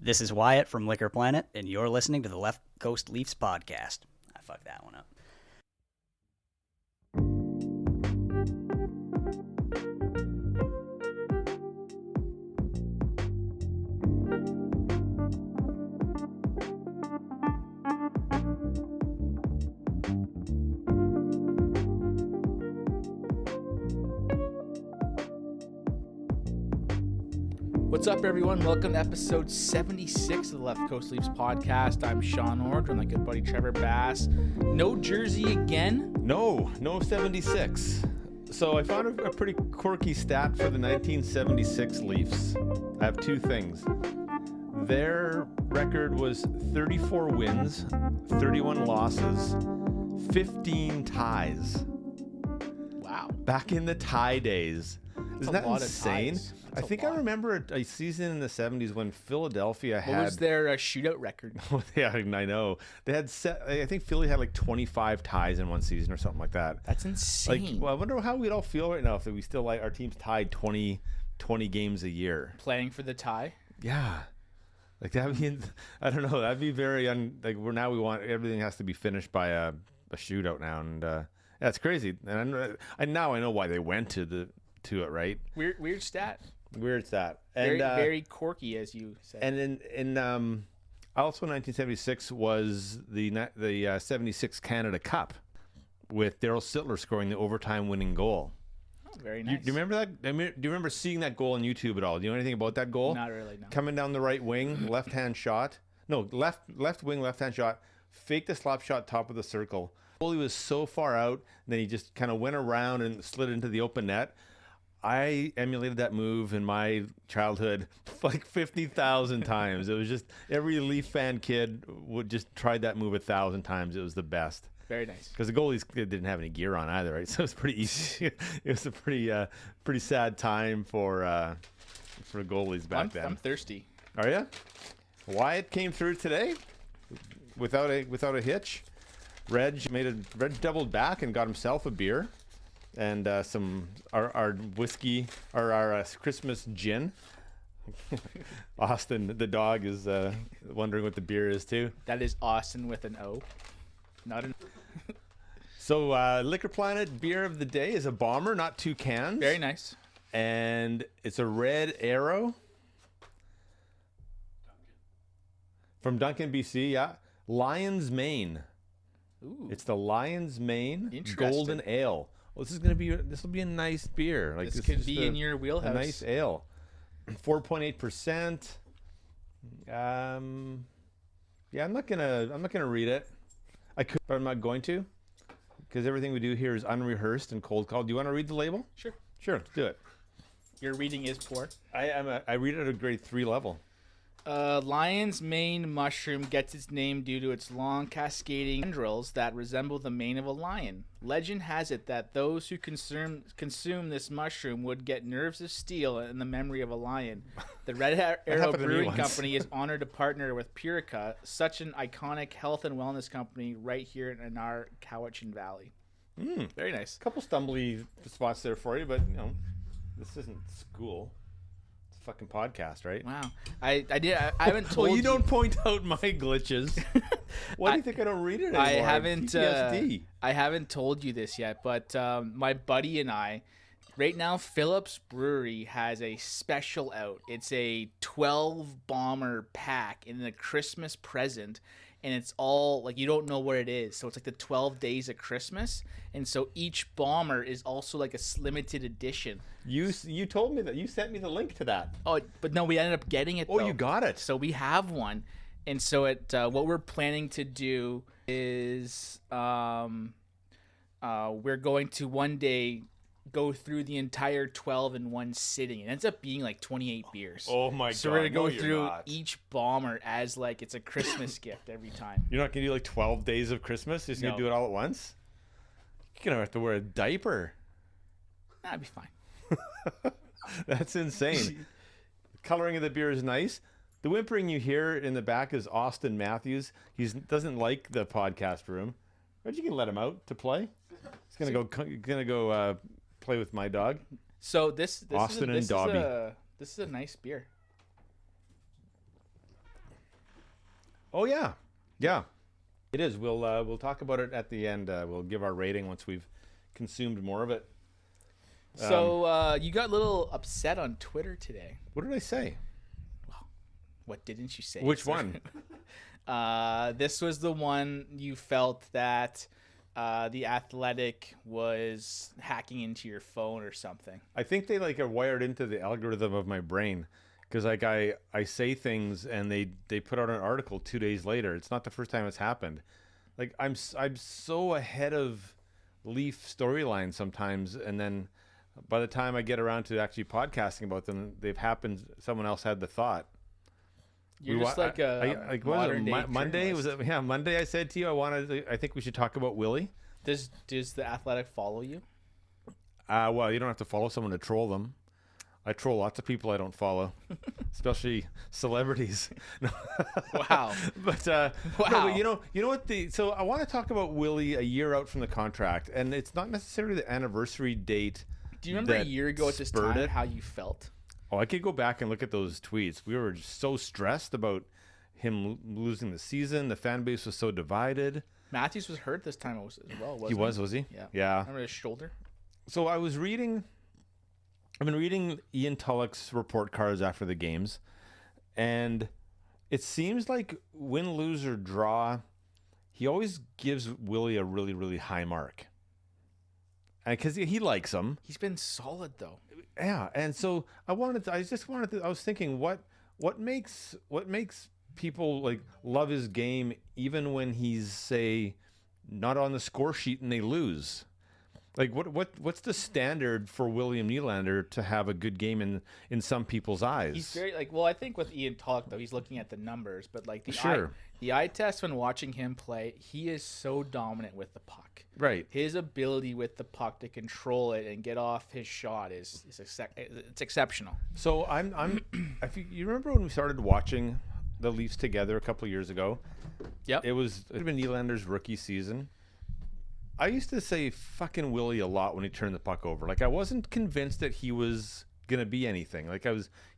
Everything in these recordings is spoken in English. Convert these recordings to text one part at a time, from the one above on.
This is Wyatt from Liquor Planet, and you're listening to the Left Coast Leafs podcast. I fucked that one up. What's up, everyone? Welcome to episode 76 of the Left Coast Leafs podcast. I'm Sean Ord, and my good buddy Trevor Bass. No jersey again? No 76. So I found a pretty quirky stat for the 1976 Leafs. I have two things. Their record was 34 wins, 31 losses, 15 ties. Wow. Back in the tie days. Isn't that insane? I think I remember a season in the 70s when Philadelphia had... What was their shootout record? Yeah, I know. They had I think Philly had like 25 ties in one season or something like that. That's insane. Well, I wonder how we'd all feel right now if we still our team's tied 20 games a year. Playing for the tie? Yeah. Like that'd be, I don't know, that'd be very, we want, everything has to be finished by a shootout now. And yeah, it's crazy. And now I know why they went to it, right? Weird stat. Weird stat. And very quirky, as you said. And in also 1976 was the 76 Canada Cup with Daryl Sittler scoring the overtime winning goal. Oh, very nice. Do you remember that? Do you remember seeing that goal on YouTube at all? Do you know anything about that goal? Not really, no. Coming down the right wing, left-hand shot. No, left wing, left-hand shot. Faked the slap shot top of the circle. Willy was so far out, and then he just kind of went around and slid into the open net. I emulated that move in my childhood like 50,000 times. It was just every Leaf fan kid would just try that move 1,000 times. It was the best. Very nice. Because the goalies didn't have any gear on either, right? So it was pretty easy. It was a pretty sad time for goalies back then. I'm thirsty. Are you? Wyatt came through today without a hitch. Reg doubled back and got himself a beer. And our whiskey, or our Christmas gin. Austin, the dog, is wondering what the beer is too. That is Austin with an O, not an. So Liquor Planet beer of the day is a bomber, not two cans. Very nice. And it's a Red Arrow. From Duncan, BC, yeah. Lion's Mane. Ooh. It's the Lion's Mane Interesting. Golden Ale. Well, this will be a nice beer. Like this could be in your wheelhouse. A nice ale. 4.8%. Yeah, I'm not gonna read it. I could, but I'm not going to, because everything we do here is unrehearsed and cold called. Do you want to read the label? Sure. Let's do it. Your reading is poor. I read it at a grade 3 level. Lion's mane mushroom gets its name due to its long cascading tendrils that resemble the mane of a lion. Legend has it that those who consume this mushroom would get nerves of steel and the memory of a lion. The Red Arrow Brewing Company is honored to partner with Purica, such an iconic health and wellness company right here in our Cowichan Valley. Very nice. A couple stumbly spots there for you, but this isn't school. Fucking podcast, right? Wow. I haven't told you. Well, you don't point out my glitches. Why do you think I don't read it anymore? I haven't told you this yet, but my buddy and I, right now, Phillips Brewery has a special out. It's a 12 bomber pack in a Christmas present, and it's all like, you don't know what it is. So it's like the 12 days of Christmas, and so each bomber is also like a limited edition. You told me that. You sent me the link to that. Oh, but no, we ended up getting it. Oh, you got it. So we have one, and so what we're planning to do is we're going to one day go through the entire 12 in one sitting. It ends up being like 28 beers. Oh my god! So we're gonna go through each bomber as like it's a Christmas gift every time. You're not gonna do like 12 days of Christmas? You're just gonna do it all at once? You're gonna have to wear a diaper. That'd be fine. That's insane. The coloring of the beer is nice. The whimpering you hear in the back is Austin Matthews. He doesn't like the podcast room, but you can let him out to play. He's gonna go play with my dog. So this Austin and Dobby. This is a nice beer. Oh yeah, yeah, it is. We'll talk about it at the end. We'll give our rating once we've consumed more of it. So you got a little upset on Twitter today. What did I say? What didn't you say? Which one? This was the one you felt that The Athletic was hacking into your phone or something. I think they like are wired into the algorithm of my brain, because like I say things and they put out an article 2 days later. It's not the first time it's happened. Like I'm so ahead of Leaf storylines sometimes, and then by the time I get around to actually podcasting about them, they've happened. Someone else had the thought. You're just like a modern day Monday. Was journalist. it? Yeah, Monday. I said to you, I think we should talk about Willy. Does The Athletic follow you? Well, you don't have to follow someone to troll them. I troll lots of people I don't follow, especially celebrities. No. Wow. But Wow. no, but you know what? So I want to talk about Willy a year out from the contract, and it's not necessarily the anniversary date. Do you remember a year ago at this spurred time it. how you felt? Oh, I could go back and look at those tweets. We were so stressed about him losing the season. The fan base was so divided. Matthews was hurt this time as well, wasn't He was he? Yeah. Yeah. Remember his shoulder? So I've been reading Ian Tulloch's report cards after the games, and it seems like win, lose, or draw, he always gives Willy a really, really high mark. And because he likes him. He's been solid though. Yeah, and so I was thinking what makes people like love his game even when he's, say, not on the score sheet and they lose. Like what's the standard for William Nylander to have a good game in some people's eyes? He's very I think with Ian Tulloch though, he's looking at the numbers, but like the eye test when watching him play, he is so dominant with the puck. Right. His ability with the puck to control it and get off his shot it's exceptional. So if you remember when we started watching the Leafs together a couple of years ago? Yep. It would have been Nylander's rookie season. I used to say fucking Willy a lot when he turned the puck over. Like I wasn't convinced that he was gonna be anything. Like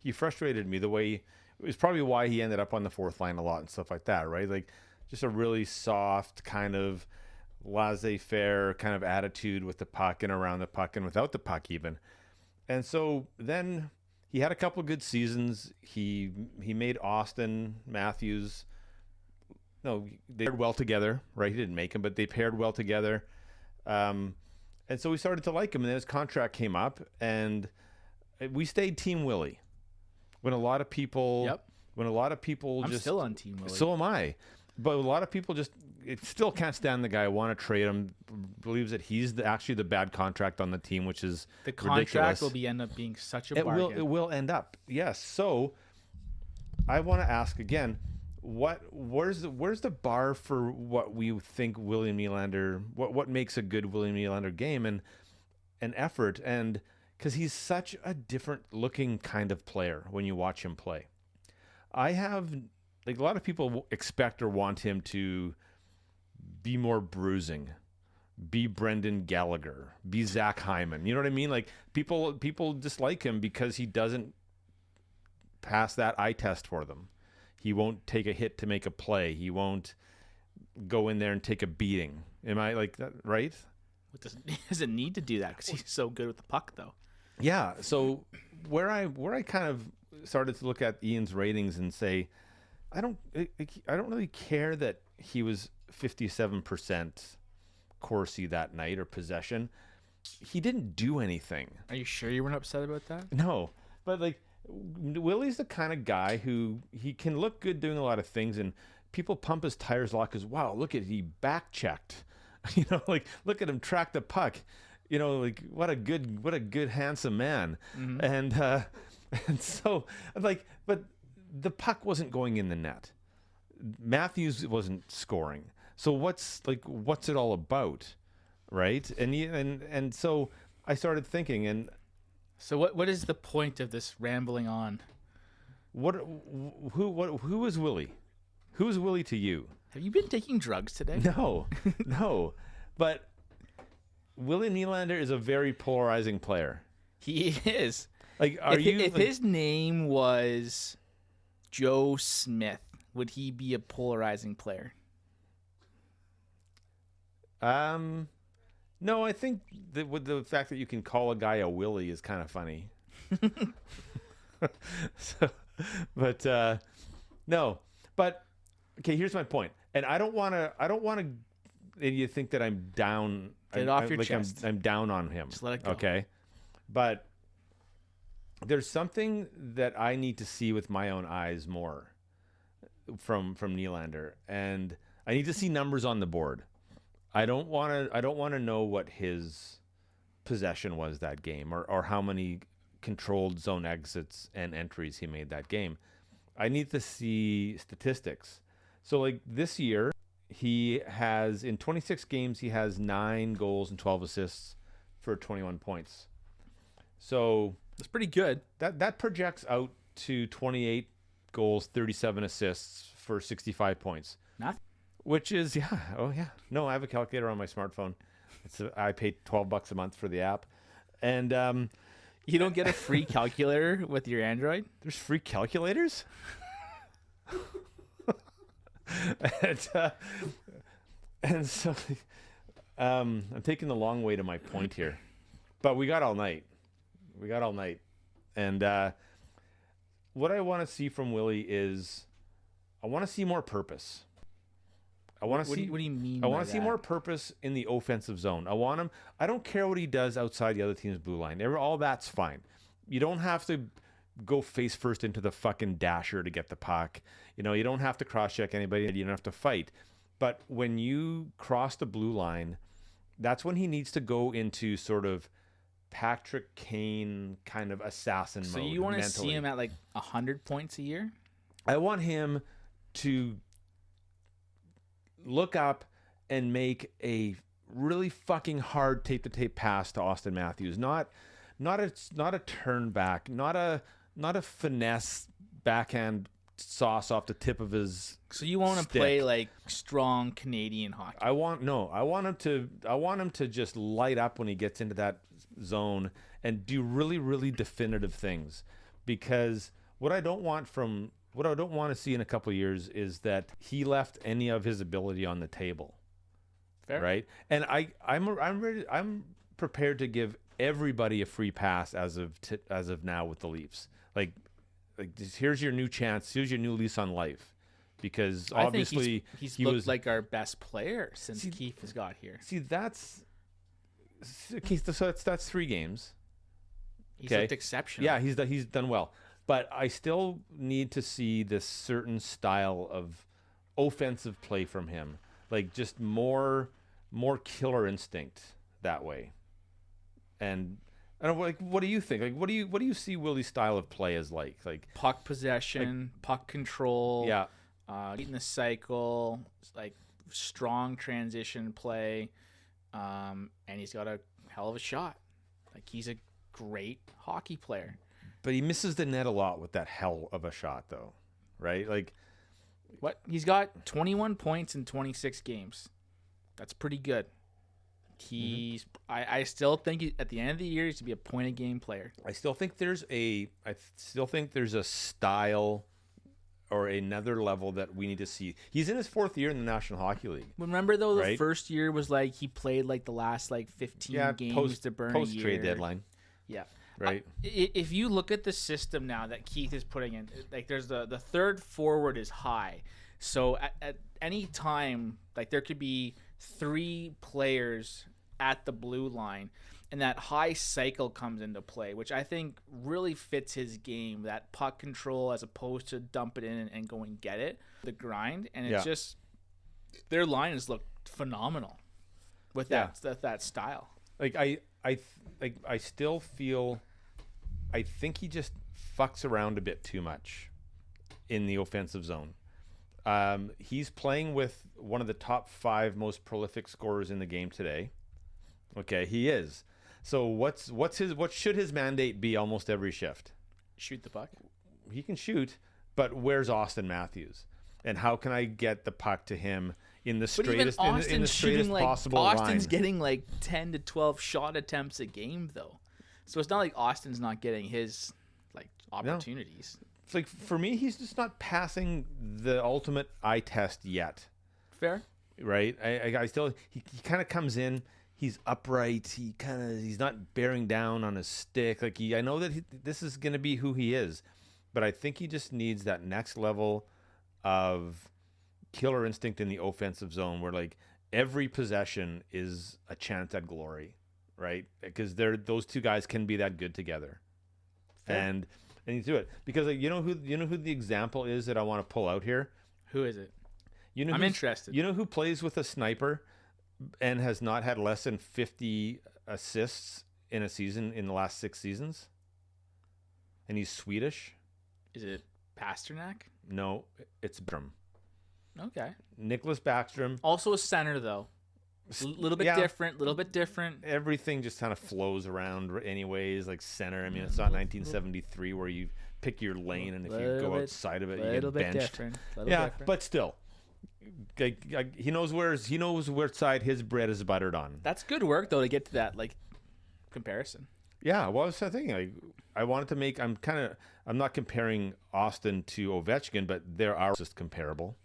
he frustrated me the way. It was probably why he ended up on the fourth line a lot and stuff like that, right? Like just a really soft kind of laissez-faire kind of attitude with the puck and around the puck and without the puck even. And so then he had a couple of good seasons. He made Austin Matthews. No, they paired well together, right? He didn't make him, but they paired well together. And so we started to like him. And then his contract came up, and we stayed Team Willy. When a lot of people, I'm just still on Team Willy. So am I. But a lot of people still can't stand the guy, want to trade him, believes that he's actually the bad contract on the team, which is the contract ridiculous. end up being such a bargain. It will end up. Yes. So I want to ask again, where's the bar for what we think William Nylander, what makes a good William Nylander game and effort, and because he's such a different looking kind of player when you watch him play. I have a lot of people expect or want him to be more bruising, be Brendan Gallagher, be Zach Hyman. You know what I mean? Like people dislike him because he doesn't pass that eye test for them. He won't take a hit to make a play. He won't go in there and take a beating. Am I like that right? He doesn't need to do that because he's so good with the puck, though. Yeah. So where I kind of started to look at Ian's ratings and say, I don't really care that he was 57% Corsi that night or possession. He didn't do anything. Are you sure you weren't upset about that? No, but like Willy's the kind of guy who he can look good doing a lot of things, and people pump his tires a lot because wow, look at he back checked, like look at him track the puck, like what a good handsome man, Mm-hmm. and so like, but the puck wasn't going in the net. Matthews wasn't scoring. So what's it all about, right? And so I started thinking, and so what is the point of this rambling on? Who is Willy? Who is Willy to you? Have you been taking drugs today? No. But Willy Nylander is a very polarizing player. He is. Like, if his name was Joe Smith, would he be a polarizing player? No, I think that with the fact that you can call a guy a Willy is kind of funny. No, but okay. Here's my point, and I don't want to. You think that I'm down? Get it off your chest. I'm down on him. Just let it go. Okay, but there's something that I need to see with my own eyes more from Nylander, and I need to see numbers on the board. I don't want to know what his possession was that game, or how many controlled zone exits and entries he made that game. I need to see statistics. So like this year, he has in 26 games he has 9 goals and 12 assists for 21 points. So That's pretty good. that projects out to 28 goals, 37 assists for 65 points. Nothing. Which is no, I have a calculator on my smartphone. I pay $12 a month for the app, and You don't get a free calculator with your Android? there's free calculators. and so I'm taking the long way to my point here, but we got all night. And what I want to see from Willy is I want to see more purpose. I want to see. What do you mean? I want by to see that? more purpose in the offensive zone. I want him. I don't care what he does outside the other team's blue line. All that's fine. You don't have to go face first into the fucking dasher to get the puck. You don't have to cross check anybody. You don't have to fight. But when you cross the blue line, that's when he needs to go into sort of Patrick Kane kind of assassin mode. So you want to see mentally. him at like 100 points a year? I want him to look up and make a really fucking hard tape-to-tape pass to Austin Matthews. Not a turn back, not a finesse backhand sauce off the tip of his. So you want to stick. play like strong Canadian hockey? I want him to just light up when he gets into that zone and do really, really definitive things. Because what I don't want to see in a couple of years is that he left any of his ability on the table. Fair. Right? And I'm prepared to give everybody a free pass as of now with the Leafs. Like here's your new chance. Here's your new lease on life. Because obviously I think he's looked like our best player since Keith has got here. See, that's okay. So that's 3 games. He's looked exceptional. Yeah, he's done well. But I still need to see this certain style of offensive play from him, like just more killer instinct that way. And I don't know, like, what do you think? Like, what do you see Willy's style of play as like? Like puck possession, puck control. Yeah, in the cycle, like strong transition play, and he's got a hell of a shot. Like he's a great hockey player. but he misses the net a lot with that hell of a shot, though, right? Like, What? He's got 21 points in 26 games. That's pretty good. I still think at the end of the year he's to be a point a game player. I still think there's a style or another level that we need to see. He's in his 4th year in the National Hockey League. Remember though, the Right? first year was like he played like the last like 15 games to burn a year. Post trade deadline, Yeah. right? If you look at the system now that Keith is putting in, like there's the third forward is high. So at any time, like there could be 3 players at the blue line, and that high cycle comes into play, which I think really fits his game, that puck control as opposed to dump it in and go and get it, the grind. And it's just, their line has looked phenomenal with that style. Like I still feel, I think he just fucks around a bit too much in the offensive zone. He's playing with one of the top 5 most prolific scorers in the game today. Okay, he is. So what should his mandate be almost every shift? Shoot the puck. He can shoot, but where's Austin Matthews? And how can I get the puck to him in the straightest in the straightest possible line? Austin's getting like 10 to 12 shot attempts a game though. So it's not like Austin's not getting his like opportunities. It's like, for me, he's just not passing the ultimate eye test yet. Fair. Right? I still, he kind of comes in, he's upright, he's not bearing down on his stick. Like, I know that this is going to be who he is, but I think he just needs that next level of killer instinct in the offensive zone where, like, every possession is a chance at glory, right? Because those two guys can be that good together. Fair. And you do it because, like, you know who the example is that I want to pull out here? Who is it? I'm interested. You know who plays with a sniper and has not had less than 50 assists in a season in the last 6 seasons? And he's Swedish. Is it Pasternak? No, it's Backstrom. Okay. Nicholas Backstrom. Also a center, though. A little bit different. Everything just kind of flows around anyways, like center. I mean, it's not 1973 where you pick your lane and if you go outside of it, you get benched. Different. But still, he knows where side his bread is buttered on. That's good work, though, to get to that, like, comparison. Yeah, well, I was thinking, I wanted to make. I'm not comparing Austin to Ovechkin, but they are just comparable,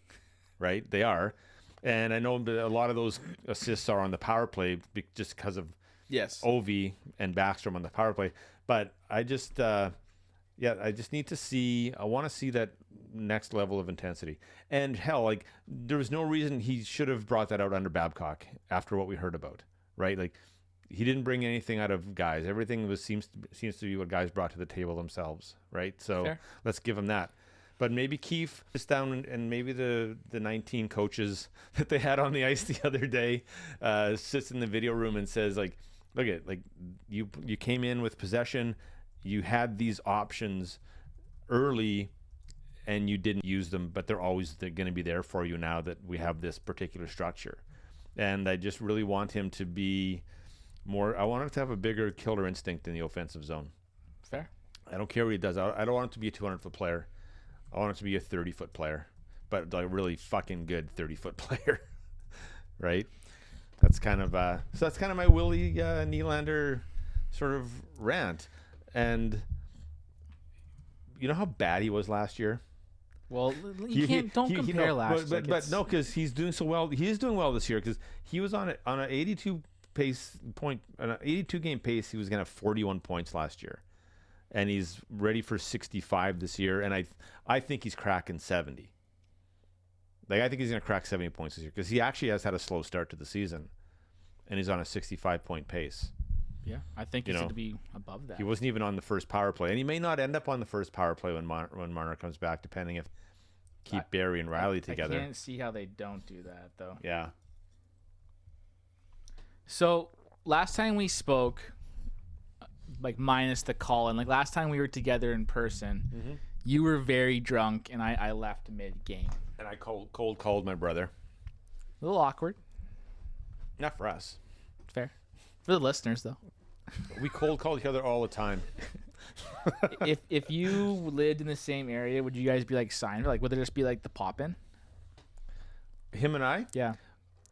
right? They are. And I know that a lot of those assists are on the power play just because of Ovi and Backstrom on the power play. But I just need to see. I want to see that next level of intensity. And hell, like, there was no reason he should have brought that out under Babcock after what we heard about, right? Like, he didn't bring anything out of guys. Everything seems to be what guys brought to the table themselves, right? So Fair. Let's give him that. But maybe Keefe sits down and maybe the 19 coaches that they had on the ice the other day sits in the video room and says, like, look at, like, you came in with possession, you had these options early and you didn't use them, but they're going to be there for you now that we have this particular structure. And I just really want him to be more. I want him to have a bigger killer instinct in the offensive zone. Fair. I don't care what he does. I don't want him to be a 200-foot player. I want him to be a 30-foot player, but like really fucking good 30-foot player, right? That's kind of my Willy Nylander sort of rant. And you know how bad he was last year? Well, don't compare last year. But no, because he's doing so well. He is doing well this year because he was on an 82 game pace. He was going to have 41 points last year. And he's ready for 65 this year, and I think he's cracking 70. Like, I think he's going to crack 70 points this year because he actually has had a slow start to the season, and he's on a 65-point pace. Yeah, I think he's going to be above that. He wasn't even on the first power play, and he may not end up on the first power play when Marner comes back, depending if keep Barry and Riley together. I can't see how they don't do that, though. Yeah. So last time we spoke, like, minus the call, and like last time we were together in person, you were very drunk, and I left mid-game. And I cold called my brother. A little awkward. Not for us. Fair. For the listeners, though. We cold call each other all the time. If you lived in the same area, would you guys be like signed? Like, would there just be like the pop-in? Him and I? Yeah.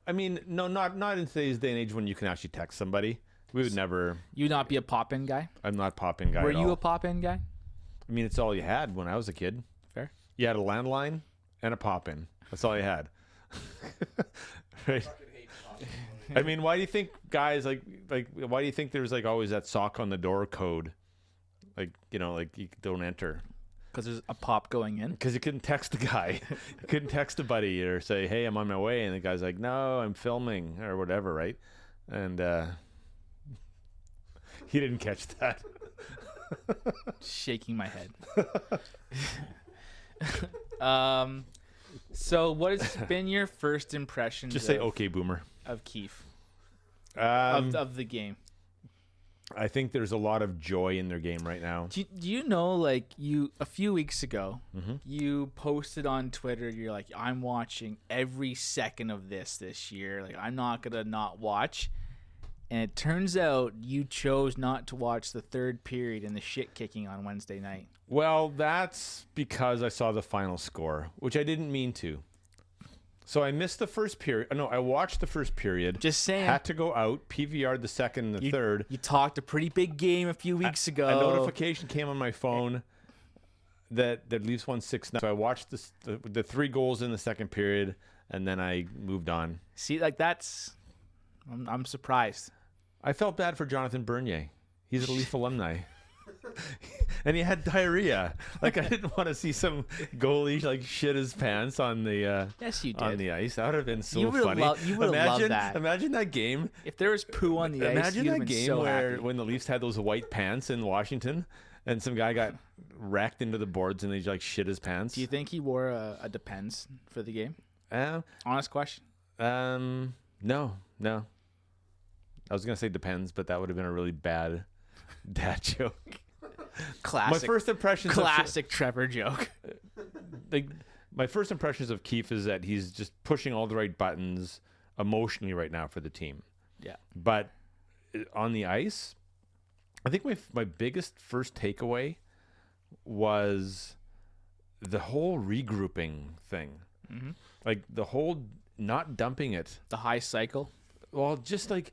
I mean, no, not in today's day and age when you can actually text somebody. We would never. You not be a pop-in guy? I'm not a pop-in guy. Were at you all. a pop-in guy? I mean, it's all you had when I was a kid. Fair. You had a landline and a pop-in. That's all you had. Right? I mean, why do you think guys like why do you think there's like always that sock on the door code? Like, you know, like you don't enter. Because there's a pop going in? Because you couldn't text the guy. You couldn't text a buddy or say, hey, I'm on my way. And the guy's like, no, I'm filming or whatever, right? And he didn't catch that. Shaking my head. So what has been your first impression? Just say, okay, boomer. Of Keefe. Of the game. I think there's a lot of joy in their game right now. Do you know, like, a few weeks ago, you posted on Twitter, you're like, I'm watching every second of this year. Like, I'm not going to not watch. And it turns out you chose not to watch the third period and the shit kicking on Wednesday night. Well, that's because I saw the final score, which I didn't mean to. So I missed the first period. No, I watched the first period. Just saying. Had to go out, PVR'd the second and the third. You talked a pretty big game a few weeks ago. A notification came on my phone that the Leafs won 6-0. So I watched the 3 goals in the second period, and then I moved on. See, like I'm surprised. I felt bad for Jonathan Bernier. He's a Leaf alumni. And he had diarrhea. Like, I didn't want to see some goalie like shit his pants on the Yes, you did. on the ice. That would have been so You would've funny. you would have loved that. Imagine that game. If there was poo on the ice, Imagine you'd have that been game so where happy. when the Leafs had those white pants in Washington, and some guy got racked into the boards and they like shit his pants. Do you think he wore a Depends for the game? Uh, Honest question. no. I was gonna say depends, but that would have been a really bad dad joke. Classic. My first impressions. Classic Trevor joke. My first impressions of Keefe is that he's just pushing all the right buttons emotionally right now for the team. Yeah. But on the ice, I think my biggest first takeaway was the whole regrouping thing. Mm-hmm. Like the whole not dumping it. The high cycle. Well, just like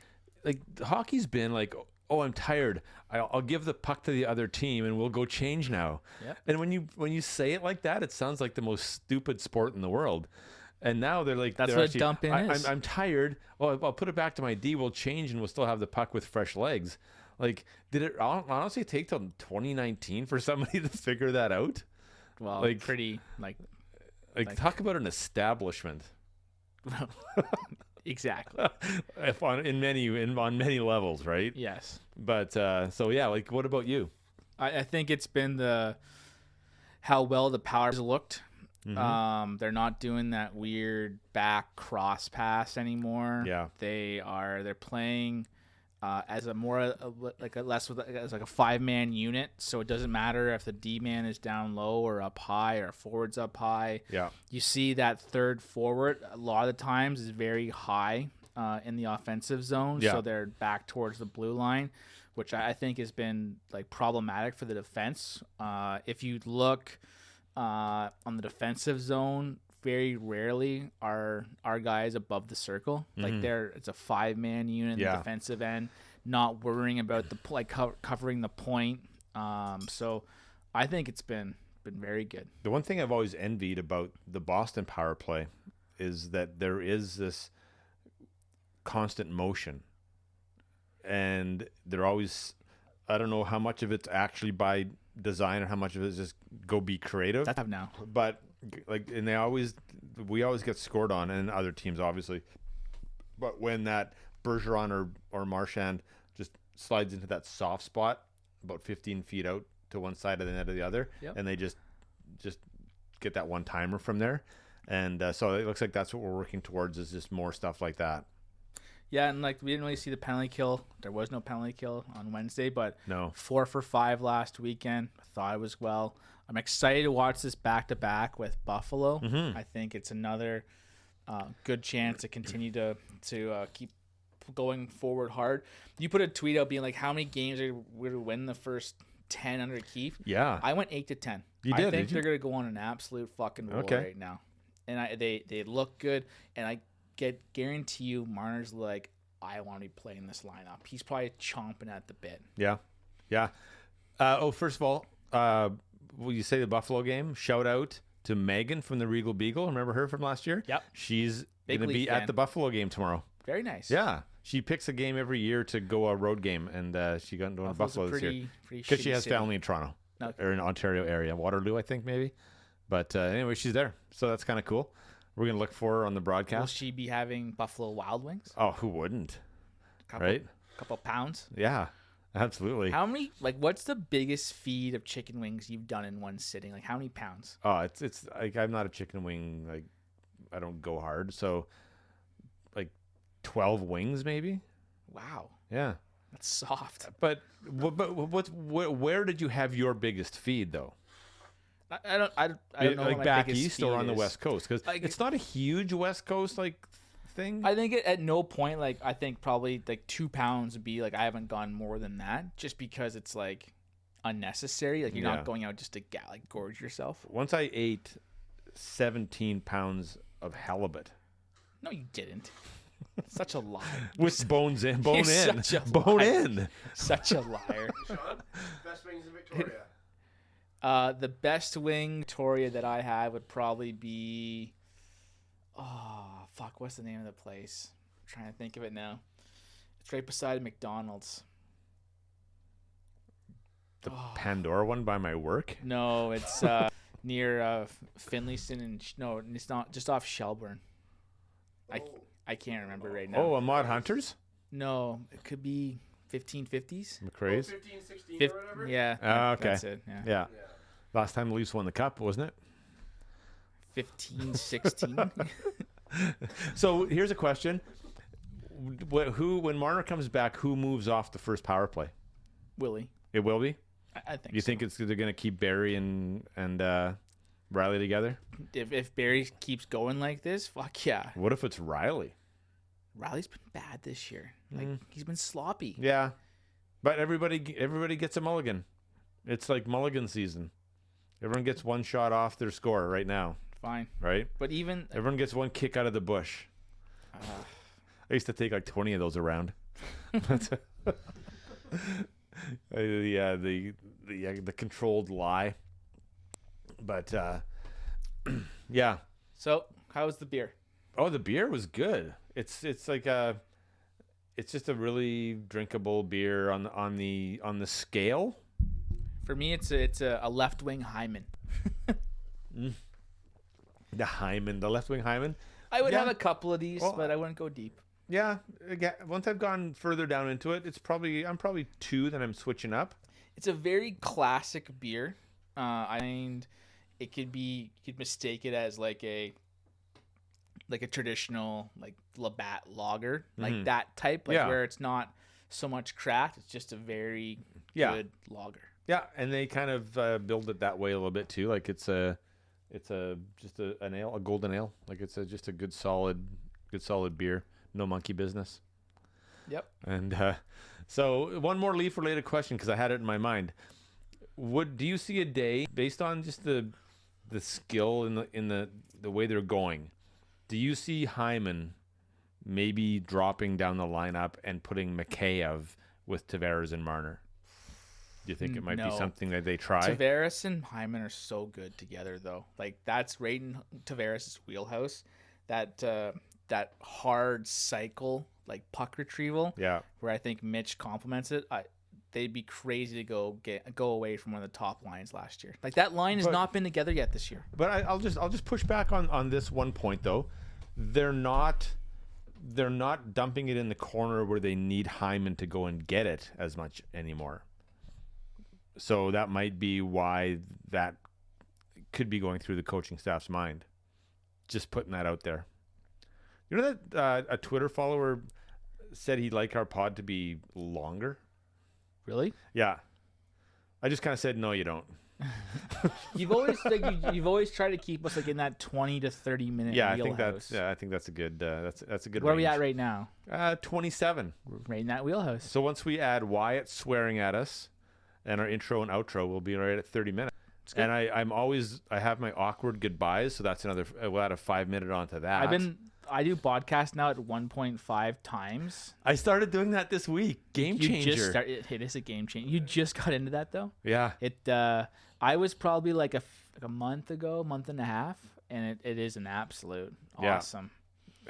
hockey's been like, oh, I'm tired. I'll give the puck to the other team and we'll go change now. Yep. And when you say it like that, it sounds like the most stupid sport in the world. And now they're like, That's they're what actually, dumping is. I'm tired. Well, I'll put it back to my D. We'll change and we'll still have the puck with fresh legs. Like, did it honestly take till 2019 for somebody to figure that out? Well, Like- pretty like Talk about an establishment. exactly. on many levels, right? Yes. But so yeah, like, what about you? I think it's been how well the Powers looked. Mm-hmm. They're not doing that weird back cross pass anymore. Yeah. They're playing as a more like a less with as like a 5-man unit, so it doesn't matter if the D-man is down low or up high or forwards up high. Yeah. You see that third forward a lot of the times is very high in the offensive zone, Yeah. so they're back towards the blue line, which I think has been like problematic for the defense. If you look on the defensive zone, very rarely are our guys above the circle. Like it's a 5-man unit in Yeah. the defensive end, not worrying about covering the point. So I think it's been very good. The one thing I've always envied about the Boston power play is that there is this constant motion, and they're always, I don't know how much of it's actually by design or how much of it is just go be creative. That's now. But like, and we always get scored on, and other teams obviously. But when that Bergeron or Marchand just slides into that soft spot about 15 feet out to one side of the net or the other, Yep. and they just get that one timer from there, and so it looks like that's what we're working towards, is just more stuff like that. Yeah, and like we didn't really see the penalty kill. There was no penalty kill on Wednesday, but No. 4 for 5 last weekend. I thought it was well. I'm excited to watch this back-to-back with Buffalo. Mm-hmm. I think it's another good chance to continue to keep going forward hard. You put a tweet out being like, how many games are we to win the first 10 under Keefe? Yeah. I went 8-10. You I did, think did you? they're going to go on an absolute fucking roll Okay. right now. And they look good. And I guarantee you, Marner's like, I want to be playing this lineup. He's probably chomping at the bit. Yeah. First of all, will you say the Buffalo game? Shout out to Megan from the Regal Beagle. Remember her from last year? Yep. She's Big going to be Leaf at fan. the Buffalo game tomorrow. Very nice. Yeah. She picks a game every year to go a road game, and she got into Buffalo's Buffalo a this year. pretty Because she shitty has city. family in Toronto, Okay. or in Ontario area, Waterloo, I think, maybe. But anyway, she's there. So that's kind of cool. We're going to look for her on the Will broadcast. she be having Buffalo Wild Wings? Oh, who wouldn't? Couple, Right? Couple pounds. Yeah, absolutely. How many? Like, what's the biggest feed of chicken wings you've done in one sitting? Like, how many pounds? Oh, it's like, I'm not a chicken wing, like, I don't go hard. So like 12 wings maybe. Wow, Yeah. that's soft. But where did you have your biggest feed though? I don't know. Like what my back biggest east or feed on the is. West Coast? Because Like- it's not a huge West Coast like thing. I think at no point, like, I think probably like 2 pounds would be like, I haven't gone more than that, just because it's like unnecessary. Like, you're Yeah. not going out just to gorge yourself. Once I ate 17 pounds of halibut No, you didn't. Such a liar. with bones in, bone You're in, such a bone liar. in. Such a liar. Sean, best wings in Victoria. The best wing Victoria that I have would probably be, what's the name of the place? I'm trying to think of it now. It's right beside McDonald's. The Pandora one by my work? No, it's near Finleyston no, it's not, just off Shelburne. I can't remember right now. Oh, Ahmad Hunters? No, it could be 1550s. McRae's? 15, 16 or whatever. Yeah. Okay. That's it. Yeah. Last time the Leafs won the cup, wasn't it? 15, 16. So here's a question. When Marner comes back, who moves off the first power play? Willy. It will be? I think You so. think they're going to keep Barry and Riley together? If Barry keeps going like this, fuck yeah. What if it's Riley? Riley's been bad this year. Like he's been sloppy. Yeah. But everybody gets a mulligan. It's like mulligan season. Everyone gets one shot off their score right now, Fine. right? But even Everyone gets one kick out of the bush. I used to take like 20 of those around. The controlled lie. But yeah. so, how's the beer? Oh, the beer was good. It's like it's just a really drinkable beer on the scale. For me, it's a left wing Hyman. The Hyman, the left wing Hyman. I would Yeah. have a couple of these, Well, but I wouldn't go deep. Yeah, again, once I've gone further down into it, I'm probably 2 that I'm switching up. It's a very classic beer. I find it could be, you could mistake it as like a traditional like Labatt lager, like that type, like Yeah. where it's not so much craft. It's just a very Yeah. good lager. Yeah, and they kind of build it that way a little bit too. Like it's just an ale, a golden ale. Like it's just a good solid beer. No monkey business. Yep. And so one more Leaf related question, because I had it in my mind. Do you see a day based on just the skill in the way they're going? Do you see Hyman maybe dropping down the lineup and putting Mikheyev with Tavares and Marner? Do you think it might be No. something that they try? Tavares and Hyman are so good together, though. Like that's right in Tavares' wheelhouse. That hard cycle, like puck retrieval, Yeah. where I think Mitch complements it. They'd be crazy to go away from one of the top lines last year. Like that line has But- not been together yet this year. But I'll just push back on this one point though. They're not dumping it in the corner where they need Hyman to go and get it as much anymore. So that might be why that could be going through the coaching staff's mind. Just putting that out there. You know that a Twitter follower said he'd like our pod to be longer? Really? Yeah. I just kind of said, no, you don't. You've always you've always tried to keep us like in that 20 to 30 minute Yeah, wheelhouse. I think that's a good that's a good Where are we range. at right now? 27. Right in that wheelhouse. So once we add Wyatt swearing at us and our intro and outro, we'll be right at 30 minutes. good. And I have my awkward goodbyes, so that's we'll add a 5-minute onto that. I do podcast now at 1.5 times. I started doing that this week. Game changer. It is a game changer. You just got into that though. Yeah. I was probably like a month and a half, and it is an absolute Yeah. awesome.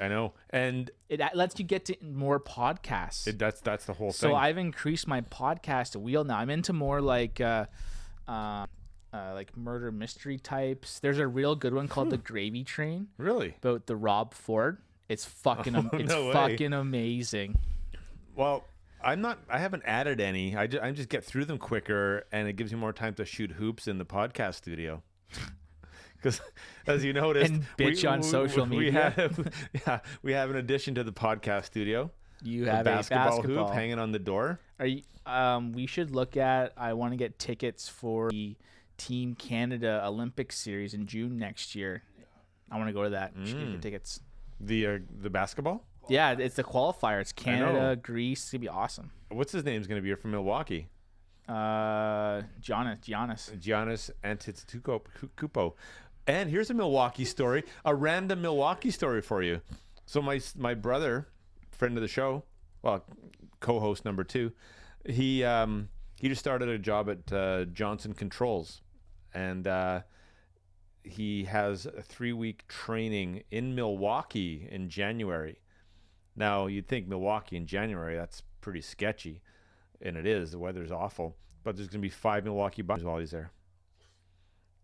I know. And It lets you get to more podcasts. that's the whole So thing. I've increased my podcast wheel now. I'm into more like murder mystery types. There's a real good one called The Gravy Train Really? about the Rob Ford. It's fucking no way. fucking amazing. Well, I haven't added any. I just get through them quicker, and it gives me more time to shoot hoops in the podcast studio. Because, as you noticed, And bitch on social media. We have an addition to the podcast studio. You A have basketball a hoop hanging on the door. Are you? We should look at. I want to get tickets for the Team Canada Olympic Series in June next year. I want to go to that. We should get tickets. The basketball. Yeah, it's the qualifier. It's know. Canada, Greece. It's gonna be awesome. What's his name's going to be here from Milwaukee? Giannis. Giannis Antetokounmpo. And here's a Milwaukee story, a random Milwaukee story for you. So my brother, friend of the show, well, co-host number 2, he just started a job at Johnson Controls, and he has a 3-week training in Milwaukee in January. Now, you'd think Milwaukee in January, that's pretty sketchy, and it is. The weather's awful, but there's going to be 5 Milwaukee Bucks while he's there.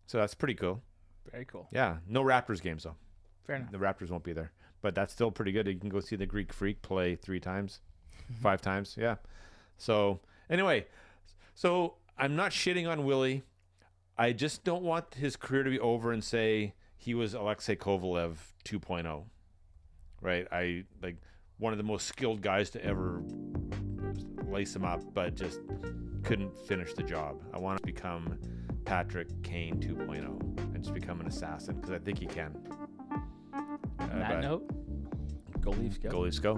So that's pretty cool. Very cool. Yeah, no Raptors games, though. Fair enough. The Raptors won't be there, but that's still pretty good. You can go see the Greek Freak play 3 times, 5 times, yeah. So, anyway, so I'm not shitting on Willy. I just don't want his career to be over and say he was Alexei Kovalev 2.0, right? I like one of the most skilled guys to ever lace him up, but just couldn't finish the job. I want to become Patrick Kane 2.0 and just become an assassin because I think he can. On that note, go Leafs go. Go Leafs go.